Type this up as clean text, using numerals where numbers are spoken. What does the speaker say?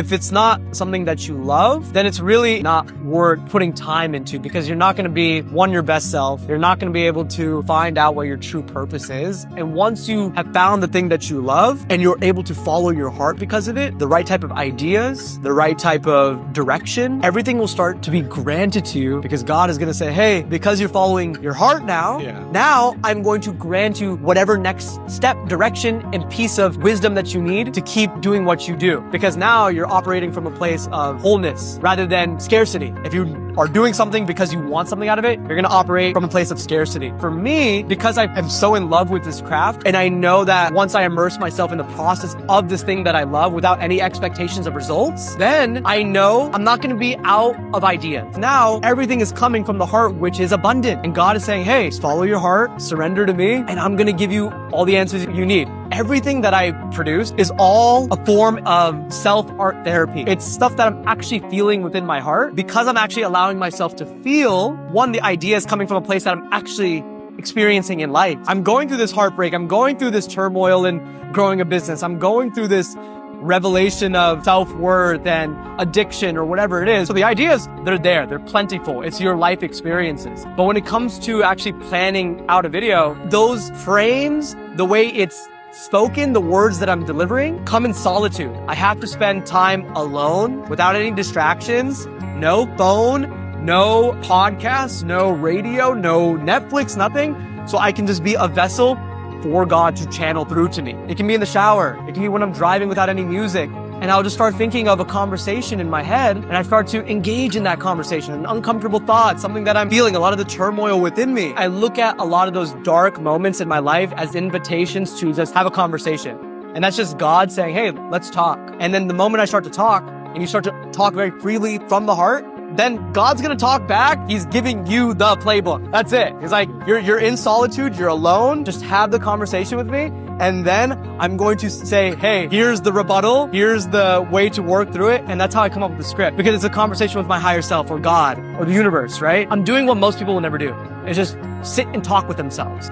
If it's not something that you love, then it's really not worth putting time into, because you're not going to be, one, your best self. You're not going to be able to find out what your true purpose is. And once you have found the thing that you love and you're able to follow your heart because of it, the right type of ideas, the right type of direction, everything will start to be granted to you, because God is going to say, hey, because you're following your heart now, now I'm going to grant you whatever next step, direction, and piece of wisdom that you need to keep doing what you do. Because now you're operating from a place of wholeness rather than scarcity. If you are doing something because you want something out of it, you're going to operate from a place of scarcity. For me, because I am so in love with this craft, and I know that once I immerse myself in the process of this thing that I love without any expectations of results, then I know I'm not going to be out of ideas. Now, everything is coming from the heart, which is abundant. And God is saying, hey, follow your heart, surrender to me, and I'm going to give you all the answers you need. Everything that I produce is all a form of self-art therapy. It's stuff that I'm actually feeling within my heart, because I'm actually allowing myself to feel, one, the idea is coming from a place that I'm actually experiencing in life. I'm going through this heartbreak. I'm going through this turmoil in growing a business. I'm going through this revelation of self-worth and addiction or whatever it is. So the ideas, they're there. They're plentiful. It's your life experiences. But when it comes to actually planning out a video, those frames, the way it's spoken, the words that I'm delivering, come in solitude. I have to spend time alone without any distractions, no phone, no podcasts, no radio, no Netflix, nothing. So I can just be a vessel for God to channel through to me. It can be in the shower. It can be when I'm driving without any music. And I'll just start thinking of a conversation in my head, and I start to engage in that conversation, an uncomfortable thought, something that I'm feeling, a lot of the turmoil within me. I look at a lot of those dark moments in my life as invitations to just have a conversation. And that's just God saying, hey, let's talk. And then the moment I start to talk, and you start to talk very freely from the heart, then God's gonna talk back. He's giving you the playbook. That's it. He's like, you're in solitude, you're alone, just have the conversation with me. And then I'm going to say, hey, here's the rebuttal, here's the way to work through it. And that's how I come up with the script, because it's a conversation with my higher self or God or the universe, right? I'm doing what most people will never do. It's just sit and talk with themselves.